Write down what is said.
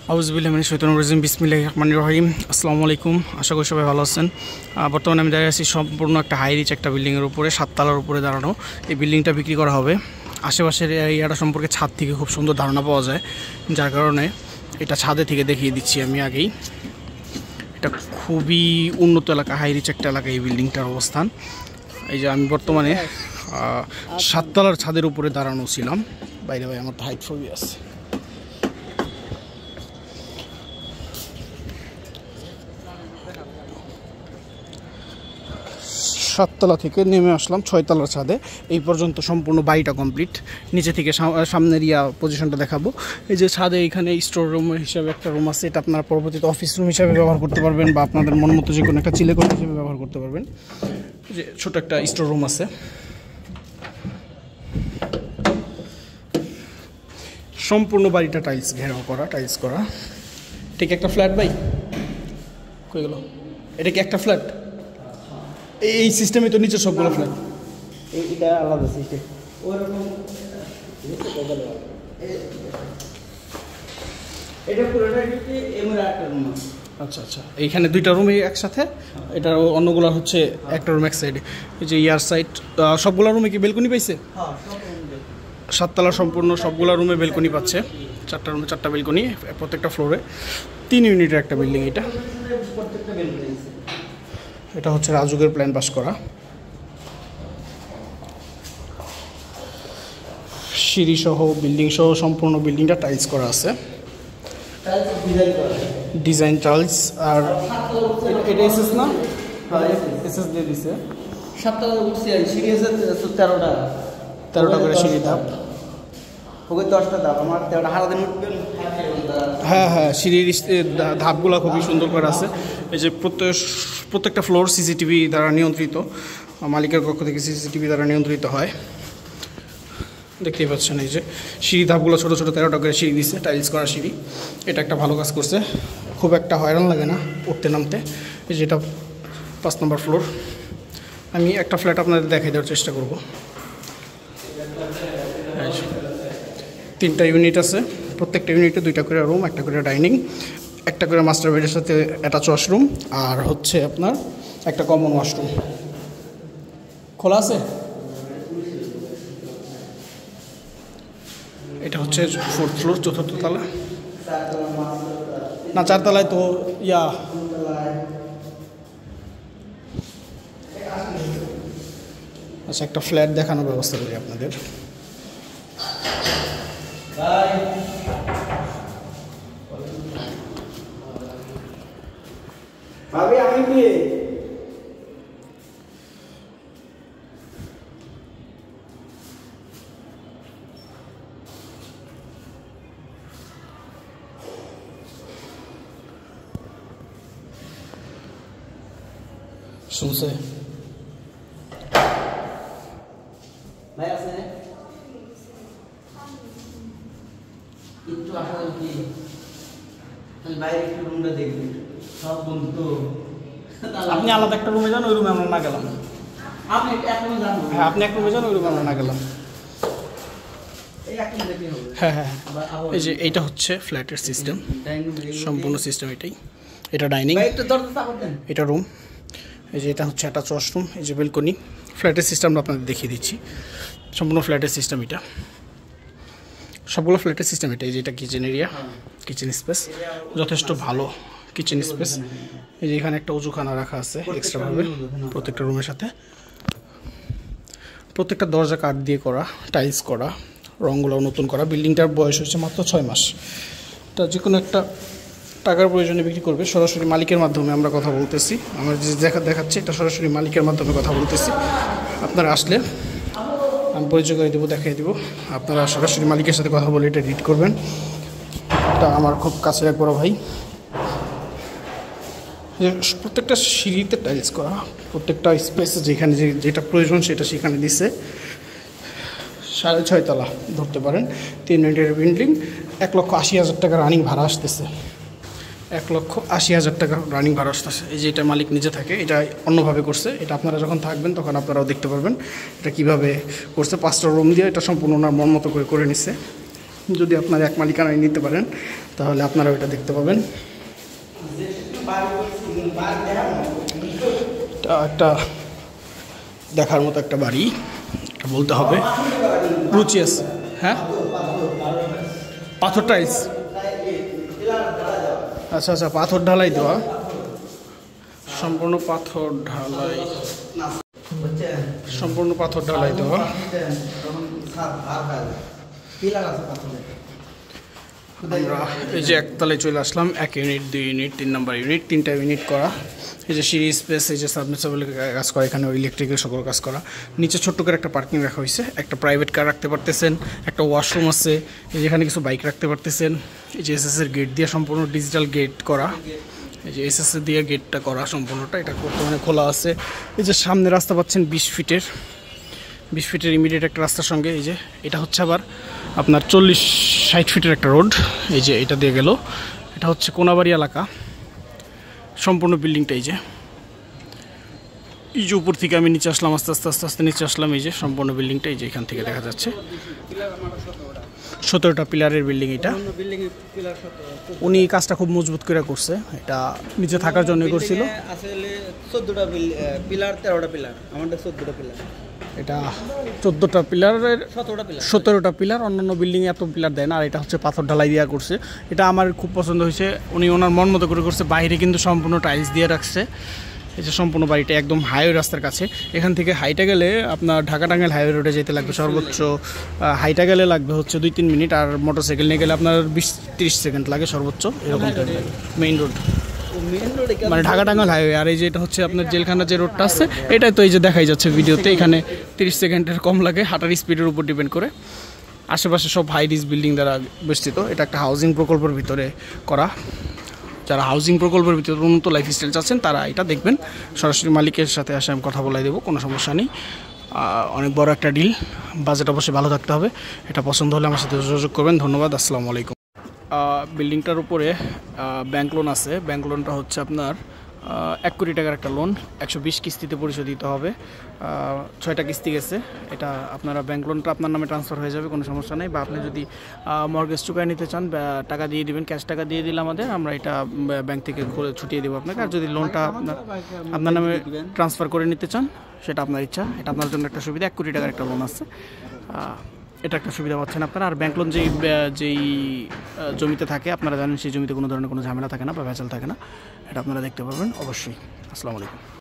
আউযুবিল্লাহি মিনাশ শাইতানির রাজিম বিসমিল্লাহির রহমানির রহিম। আসসালামু আলাইকুম, আশা করি সবাই ভালো আছেন। বর্তমানে আমি দাঁড়িয়ে আছি সম্পূর্ণ একটা হাই রিচ একটা বিল্ডিংয়ের উপরে, 7 তলার উপরে দাঁড়ানো। এই বিল্ডিংটা বিক্রি করা হবে। আশেপাশের এরিয়াটা সম্পর্কে ছাদ থেকে খুব সুন্দর ধারণা পাওয়া যায়, যার কারণে এটা ছাদে থেকে দেখিয়ে দিচ্ছি আমি আগেই। এটা খুবই উন্নত এলাকা, হাই রিচ একটা এলাকা এই বিল্ডিংটার অবস্থান। এই যে আমি বর্তমানে 7 তলার ছাদের উপরে দাঁড়ানো ছিলাম। বাইরে ভাই আমার তো হাইট ফোবিয়া আছে। 7 তলা থেকে নেমে আসলাম 6 তলার ছাদে। এই পর্যন্ত সম্পূর্ণ বাড়িটা কমপ্লিট। নিচে থেকে সামনের পজিশনটা দেখাবো। এই যে ছাদে এখানে স্টোর রুম হিসাবে একটা রুম আছে, এটা আপনারা পরবর্তীতে অফিস রুম হিসাবে ব্যবহার করতে পারবেন, বা আপনাদের মন মতো যে কোনো একটা চিলেকোঠা হিসেবে ব্যবহার করতে পারবেন। যে ছোট একটা স্টোর রুম আছে। সম্পূর্ণ বাড়িটা টাইলস ঘেরাও করা, টাইলস করা। এটা কি একটা ফ্ল্যাট ভাই? কই গেল? এটা কি একটা ফ্ল্যাট? এই সিস্টেমে তো নিচে সবগুলো ফ্ল্যাট। এটা আলাদা সিস্টেম ওরকম। এটা পুরোটা কি এমরা একটা রুম আছে। আচ্ছা আচ্ছা, এইখানে দুইটা রুমই একসাথে, এটা অন্যগুলো হচ্ছে একটা রুম এক সাইডে। এই যে ইয়ার সাইড সবগুলো রুমে কি বেলকনি পাইছে? হ্যাঁ, 7 তলা সম্পূর্ণ সবগুলো রুমে বেলকনি পাচ্ছে। 4টা রুমে 4টা বেলকনি, প্রত্যেকটা ফ্লোরে 3 ইউনিটের একটা বিল্ডিং। প্রত্যেকটা বেলকনি আছে। এটা হচ্ছে রাজুকের প্ল্যান পাস করা। সিঁড়ি সহ বিল্ডিং সহ সম্পূর্ণ বিল্ডিংটা টাইলস করা আছে, ডিজাইন টাইলস। আর এটা এসএস না? হ্যাঁ, এসএস দিয়ে দিছে। 7টা উঠছে, সিঁড়ি আছে 13টা। 13টা করে সিঁড়ি ধাপ। ওকে 10টা ধাপ, আমার 13টা হারা দিন উঠবেন। হ্যাঁ হ্যাঁ, সিঁড়ির ধাপগুলো খুবই সুন্দর করে আছে। এই যে প্রত্যেকটা ফ্লোর সিসিটিভি দ্বারা নিয়ন্ত্রিত, মালিকের পক্ষ থেকে সিসিটিভি দ্বারা নিয়ন্ত্রিত হয়। দেখতেই পাচ্ছেন এই যে সিঁড়ি ধাপগুলো ছোটো ছোটো 13টা করে সিঁড়ি দিচ্ছে, টাইলস করা সিঁড়ি। এটা একটা ভালো কাজ করছে, খুব একটা হয়রান লাগে না উঠতে নামতে। এই যে এটা 5 নম্বর ফ্লোর। আমি একটা ফ্ল্যাট আপনাদের দেখাই দেওয়ার চেষ্টা করব। 3টা ইউনিট আছে, প্রত্যেকটা ইউনিটে 2টা করে রুম, একটা করে ডাইনিং, একটা করে মাস্টার বেডের সাথে অ্যাটাচ ওয়াশরুম, আর হচ্ছে আপনার একটা কমন ওয়াশরুম। খোলা আছে। এটা হচ্ছে 4th ফ্লোর, 4th তলা না, 4 তলায় তো আচ্ছা, একটা ফ্ল্যাট দেখানোর ব্যবস্থা করি আপনাদের। ভাবি আমি কি শুনছে ভাই আছে একটু আসা কি বাইরে একটু রুমটা দেখবেন, সব বন্ধু তো। আপনি আলাদা একটা রুমে যান, ওই রুমে আমরা না গেলাম। আপনি এক রুমে যান। হ্যাঁ, আপনি এক রুমে যান, ওই রুমে আমরা না গেলাম। এই এক রুমে দেখতে হবে। হ্যাঁ হ্যাঁ, এই যে এইটা হচ্ছে ফ্ল্যাটের সিস্টেম, সম্পূর্ণ সিস্টেম এটাই। এটা ডাইনিং, ভাই একটু দরজা চাপা দেন। এটা রুম। এই যে এটা হচ্ছে অ্যাটাচ ওয়াশরুম, এই যে বেলকনি। ফ্ল্যাটের সিস্টেমটা আপনাদের দেখিয়ে দিচ্ছি, সম্পূর্ণ ফ্ল্যাটের সিস্টেম এটা, সবগুলো ফ্ল্যাটের সিস্টেম এটা। এই যে এটা কিচেন এরিয়া, কিচেন স্পেস যথেষ্ট ভালো কিচেন স্পেস। এই যে এখানে একটা উজুখানা রাখা আছে এক্সট্রাভাবে প্রত্যেকটা রুমের সাথে। প্রত্যেকটা দরজা কাঠ দিয়ে করা, টাইলস করা, রঙগুলো নতুন করা। বিল্ডিংটার বয়স হচ্ছে মাত্র 6 মাস। তা যে কোনো একটা টাকার প্রয়োজনে বিক্রি করবে, সরাসরি মালিকের মাধ্যমে আমরা কথা বলতেছি। আমরা যে দেখাচ্ছি এটা সরাসরি মালিকের মাধ্যমে কথা বলতেছি। আপনারা আসলে আমি পরিচয় করে দেবো, দেখিয়ে দেবো। আপনারা সরাসরি মালিকের সাথে কথা বলে এটা রিড করবেন। এটা আমার খুব কাছের এক বড় ভাই। প্রত্যেকটা সিঁড়িতে টাইলস করা, প্রত্যেকটা স্পেসে যেখানে যেটা প্রয়োজন সেটা সেখানে দিচ্ছে। 6.5 তলা ধরতে পারেন, 3 ইউনিটের বিল্ডিং। 1,80,000 টাকা রানিং ভাড়া আসতেছে। 1,80,000 টাকা রানিং ভাড়া আসতেছে। এই যে এটা মালিক নিজে থাকে, এটা অন্যভাবে করছে। এটা আপনারা যখন থাকবেন তখন আপনারাও দেখতে পারবেন এটা কীভাবে করছে। 5টা রুম দিয়ে এটা সম্পূর্ণ ওনার মন মতো করে নিচ্ছে। যদি আপনারা এক মালিকানায় নিতে পারেন তাহলে আপনারা ওইটা দেখতে পাবেন। এটা একটা দেখার মতো একটা বাড়ি, এটা বলতে হবে রুচি আছে। হ্যাঁ, পাথর টাইলস, আচ্ছা আচ্ছা, পাথর ঢালাই দেওয়া, সম্পূর্ণ পাথর ঢালাই, সম্পূর্ণ পাথর ঢালাই দেওয়া। আমরা এই যে একতলায় চলে আসলাম, 1 ইউনিট 2 ইউনিট 3 নম্বর ইউনিট, 3টা ইউনিট করা। এই যে সিঁড়ি স্পেস, এই যে সাবমিসাবল কাজ করা, এখানে ইলেকট্রিকের সকল কাজ করা। নিচে ছোট্ট করে একটা পার্কিং রাখা হয়েছে, একটা প্রাইভেট কার রাখতে পারতেছেন, একটা ওয়াশরুম আছে, এই যে এখানে কিছু বাইক রাখতে পারতেছেন। এই যে এসএসের গেট দিয়ে সম্পূর্ণ ডিজিটাল গেট করা, এই যে এসএস দিয়ে গেটটা করা সম্পূর্ণটা, এটা বর্তমানে খোলা আছে। এই যে সামনে রাস্তা পাচ্ছেন 20 ফিটের ইমিডিয়েট একটা রাস্তার সঙ্গে। এই যে এটা হচ্ছে আবার আপনার 40-60 ফিটের একটা রোড, এই যে এটা দিয়ে গেল। এটা হচ্ছে কোনাবাড়ি এলাকা, সম্পূর্ণ বিল্ডিংটা। এই যে উপর থেকে আমি নিচে আসলাম, আস্তে আস্তে আস্তে আস্তে নিচে আসলাম। এই যে সম্পূর্ণ বিল্ডিংটা, এই যে এখান থেকে দেখা যাচ্ছে 17টা পিলারের বিল্ডিং। এটা উনি কাজটা খুব মজবুত করে করছে, এটা নিচে থাকার জন্য করছিল। আসলে 14টা পিলার, 13টা পিলার, আমাদের 14টা পিলার। এটা 14টা পিলারের 17টা পিলার। অন্যান্য বিল্ডিংয়ে এত পিলার দেয় না, আর এটা হচ্ছে পাথর ঢালাই দিয়া করছে। এটা আমার খুব পছন্দ হয়েছে, উনি ওনার মন মতো করে করছে। বাইরে কিন্তু সম্পূর্ণ টাইলস দিয়ে রাখছে। এই যে সম্পূর্ণ বাড়িটা একদম হাইওয়ে রাস্তার কাছে। এখান থেকে হাইটা গেলে আপনার ঢাকা টাঙ্গাইল হাইওয়ে রোডে যেতে লাগবে সর্বোচ্চ, হাইটা গেলে লাগবে হচ্ছে 2-3 মিনিট, আর মোটরসাইকেল নিয়ে গেলে আপনার 20-30 সেকেন্ড লাগে সর্বোচ্চ, এরকম মেইন রোড, মানে ঢাকা টাঙ্গাইল হাইওয়ে। আর এই যে এটা হচ্ছে আপনার জেলখানা যে রোডটা আছে, এটাই তো এই যে দেখাই যাচ্ছে ভিডিওতে, এখানে 30 সেকেন্ডের কম লাগে, হাঁটার স্পিডের উপর ডিপেন্ড করে। আশেপাশে সব হাই রিচ বিল্ডিং দ্বারা বেষ্টিত। এটা একটা হাউজিং প্রকল্পের ভিতরে করা। যারা হাউজিং প্রকল্পের ভিতরে উন্নত লাইফস্টাইল চাচ্ছেন তারা এটা দেখবেন। সরাসরি মালিকের সাথে আসে আমি কথা বলাই দেবো, কোনো সমস্যা নেই। অনেক বড় একটা ডিল, বাজেট অবশ্যই ভালো থাকতে হবে। এটা পছন্দ হলে আমার সাথে যোগাযোগ করবেন। ধন্যবাদ, আসসালামু আলাইকুম। বিল্ডিংটার উপরে ব্যাংক লোন আছে। ব্যাংক লোনটা হচ্ছে আপনার 1 কোটি টাকার একটা লোন, 120 কিস্তিতে পরিশোধ দিতে হবে। 6টা কিস্তি গেছে। এটা আপনারা ব্যাংক লোনটা আপনার নামে ট্রান্সফার হয়ে যাবে, কোনো সমস্যা নেই। বা আপনি যদি মর্গেজ চুকায় নিতে চান, টাকা দিয়ে দিবেন, ক্যাশ টাকা দিয়ে দিলে আমাদের, আমরা এটা ব্যাংক থেকে ছুটিয়ে দেবো আপনাকে। আর যদি লোনটা আপনার নামে ট্রান্সফার করে নিতে চান, সেটা আপনার ইচ্ছা। এটা আপনার জন্য একটা সুবিধা। 1 কোটি টাকার একটা লোন আছে, এটা একটা সুবিধা পাচ্ছেন আপনারা। আর ব্যাংক লোন যেই জমিতে থাকে, আপনারা জানেন সেই জমিতে কোনো ধরনের কোনো ঝামেলা থাকে না বা ভেজাল থাকে না। এটা আপনারা দেখতে পারবেন অবশ্যই। আসসালামু আলাইকুম।